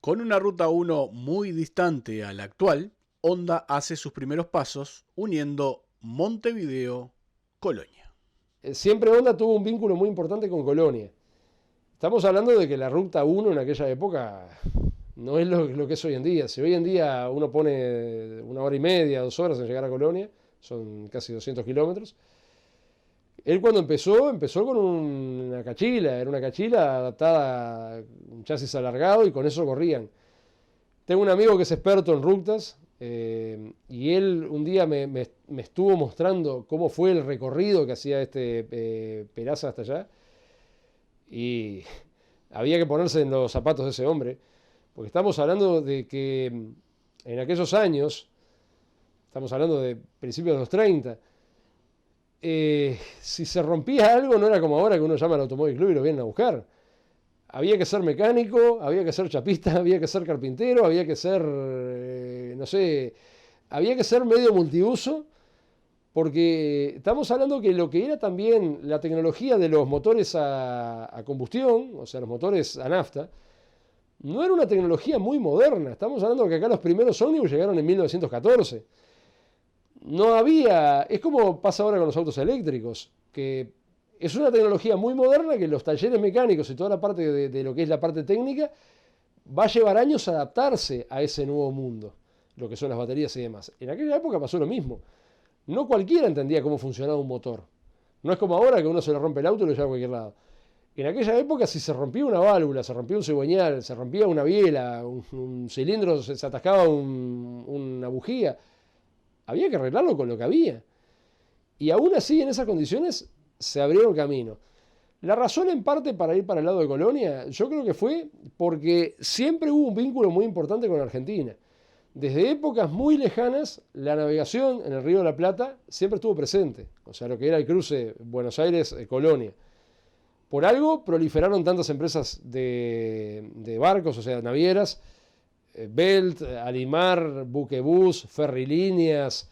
Con una ruta 1 muy distante a la actual, Honda hace sus primeros pasos uniendo Montevideo-Colonia. Siempre Honda tuvo un vínculo muy importante con Colonia. Estamos hablando de que la ruta 1 en aquella época no es lo que es hoy en día. Si hoy en día uno pone 1 hora y media, 2 horas en llegar a Colonia, son casi 200 kilómetros. Él cuando empezó con una cachila, era una cachila adaptada a un chasis alargado y con eso corrían. Tengo un amigo que es experto en rutas y él un día me estuvo mostrando cómo fue el recorrido que hacía Peraza hasta allá y había que ponerse en los zapatos de ese hombre, porque estamos hablando de que en aquellos años, estamos hablando de principios de los 30, si se rompía algo no era como ahora que uno llama al Automóvil Club y lo vienen a buscar. Había que ser mecánico, había que ser chapista, había que ser carpintero, había que ser, no sé, había que ser medio multiuso, porque estamos hablando que lo que era también la tecnología de los motores a combustión, o sea, los motores a nafta, no era una tecnología muy moderna. Estamos hablando que acá los primeros ómnibus llegaron en 1914. No había, es como pasa ahora con los autos eléctricos, que es una tecnología muy moderna que los talleres mecánicos y toda la parte de lo que es la parte técnica va a llevar años adaptarse a ese nuevo mundo, lo que son las baterías y demás. En aquella época pasó lo mismo. No cualquiera entendía cómo funcionaba un motor. No es como ahora que uno se le rompe el auto y lo lleva a cualquier lado. En aquella época, si se rompía una válvula, se rompía un cigüeñal, se rompía una biela, un cilindro, se atascaba una bujía, había que arreglarlo con lo que había. Y aún así, en esas condiciones, se abrieron camino. La razón en parte para ir para el lado de Colonia, yo creo que fue porque siempre hubo un vínculo muy importante con Argentina. Desde épocas muy lejanas, la navegación en el Río de la Plata siempre estuvo presente. O sea, lo que era el cruce Buenos Aires-Colonia. Por algo proliferaron tantas empresas de barcos, o sea, navieras, Belt, Alimar, Buquebus, Ferrilíneas,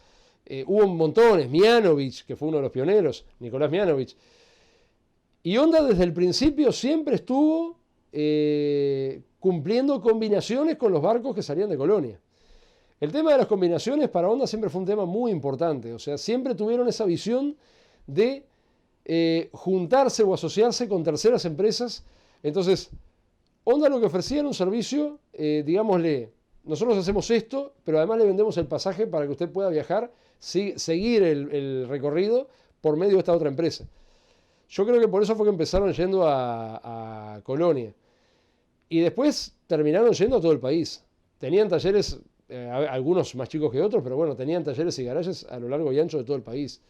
hubo montones, Mianovich, que fue uno de los pioneros, Nicolás Mianovich. Y Honda desde el principio siempre estuvo cumpliendo combinaciones con los barcos que salían de Colonia. El tema de las combinaciones para Honda siempre fue un tema muy importante, o sea, siempre tuvieron esa visión de juntarse o asociarse con terceras empresas. Entonces, Honda lo que ofrecía era un servicio, digámosle, nosotros hacemos esto, pero además le vendemos el pasaje para que usted pueda viajar, seguir el recorrido por medio de esta otra empresa. Yo creo que por eso fue que empezaron yendo a Colonia. Y después terminaron yendo a todo el país. Tenían talleres, algunos más chicos que otros, pero bueno, tenían talleres y garajes a lo largo y ancho de todo el país.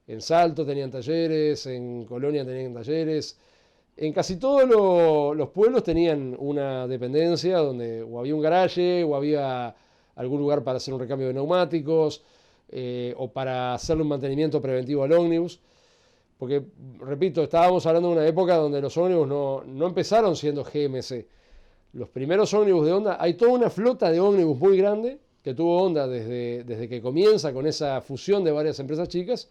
En Salto tenían talleres, en Colonia tenían talleres. En casi todos los pueblos tenían una dependencia donde o había un garaje o había algún lugar para hacer un recambio de neumáticos o para hacerle un mantenimiento preventivo al ómnibus. Porque, repito, estábamos hablando de una época donde los ómnibus no empezaron siendo GMC. Los primeros ómnibus de Honda, hay toda una flota de ómnibus muy grande que tuvo Honda desde que comienza con esa fusión de varias empresas chicas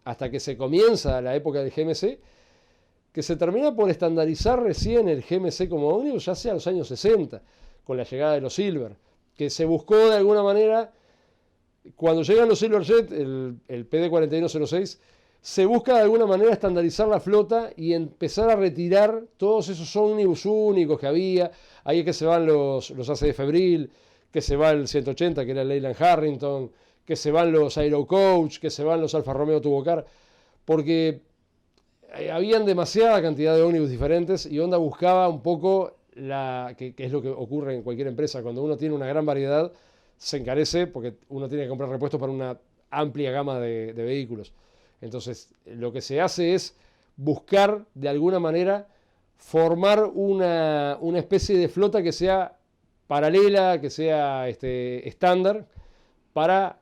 hasta que se comienza la época del GMC, que se termina por estandarizar recién el GMC como ómnibus ya sea a los años 60, con la llegada de los Silver, que se buscó de alguna manera, cuando llegan los Silverjet, el PD4106, se busca de alguna manera estandarizar la flota y empezar a retirar todos esos ómnibus únicos que había. Ahí es que se van los ACD Febril, que se va el 180, que era el Leyland Harrington, que se van los Aerocoach, que se van los Alfa Romeo Tubocar, porque habían demasiada cantidad de ómnibus diferentes y Honda buscaba un poco, que es lo que ocurre en cualquier empresa, cuando uno tiene una gran variedad, se encarece porque uno tiene que comprar repuestos para una amplia gama de vehículos. Entonces, lo que se hace es buscar, de alguna manera, formar una especie de flota que sea paralela, que sea estándar, para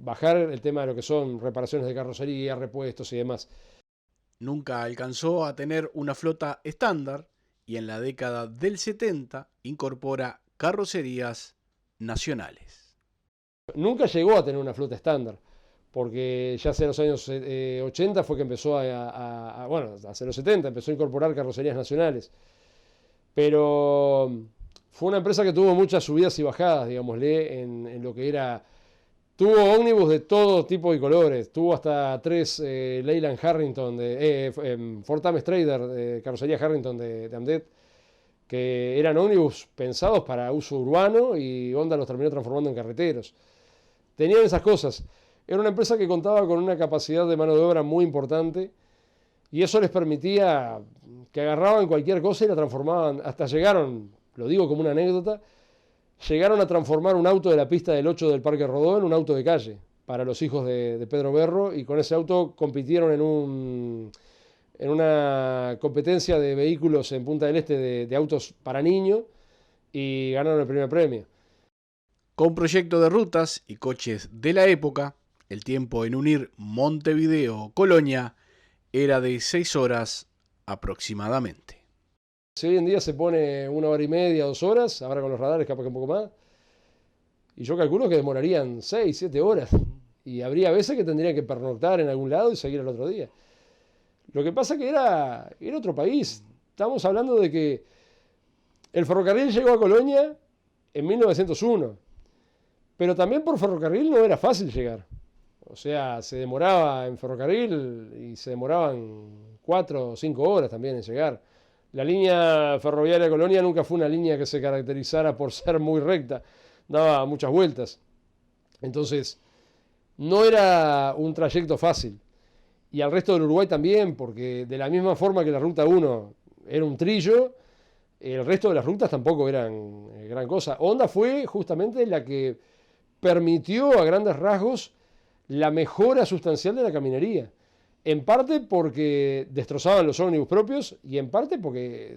bajar el tema de lo que son reparaciones de carrocería, repuestos y demás. Nunca alcanzó a tener una flota estándar y en la década del 70 incorpora carrocerías nacionales. Nunca llegó a tener una flota estándar, porque ya hace los años 80 fue que empezó bueno, hace los 70 empezó a incorporar carrocerías nacionales. Pero Fue una empresa que tuvo muchas subidas y bajadas, digámosle, en lo que era. Tuvo ómnibus de todo tipo y colores. Tuvo hasta 3 Leyland Harrington, Ford Tames Trader, de carrocería Harrington de Amdet, que eran ómnibus pensados para uso urbano y Honda los terminó transformando en carreteros. Tenían esas cosas. Era una empresa que contaba con una capacidad de mano de obra muy importante y eso les permitía que agarraban cualquier cosa y la transformaban. Hasta llegaron, lo digo como una anécdota, llegaron a transformar un auto de la pista del 8 del Parque Rodó en un auto de calle para los hijos de Pedro Berro, y con ese auto compitieron en una competencia de vehículos en Punta del Este de autos para niños y ganaron el primer premio. Con proyecto de rutas y coches de la época, el tiempo en unir Montevideo-Colonia era de 6 horas aproximadamente. Si hoy en día se pone 1 hora y media, 2 horas, ahora con los radares capaz que un poco más, y yo calculo que demorarían 6, 7 horas, y habría veces que tendrían que pernoctar en algún lado y seguir al otro día. Lo que pasa que era otro país. Estamos hablando de que el ferrocarril llegó a Colonia en 1901, pero también por ferrocarril no era fácil llegar. O sea, se demoraba en ferrocarril y se demoraban 4 o 5 horas también en llegar. La línea ferroviaria de Colonia nunca fue una línea que se caracterizara por ser muy recta, daba muchas vueltas. Entonces, no era un trayecto fácil. Y al resto del Uruguay también, porque de la misma forma que la Ruta 1 era un trillo, el resto de las rutas tampoco eran gran cosa. Honda fue justamente la que permitió a grandes rasgos la mejora sustancial de la caminería. En parte porque destrozaban los ómnibus propios y en parte porque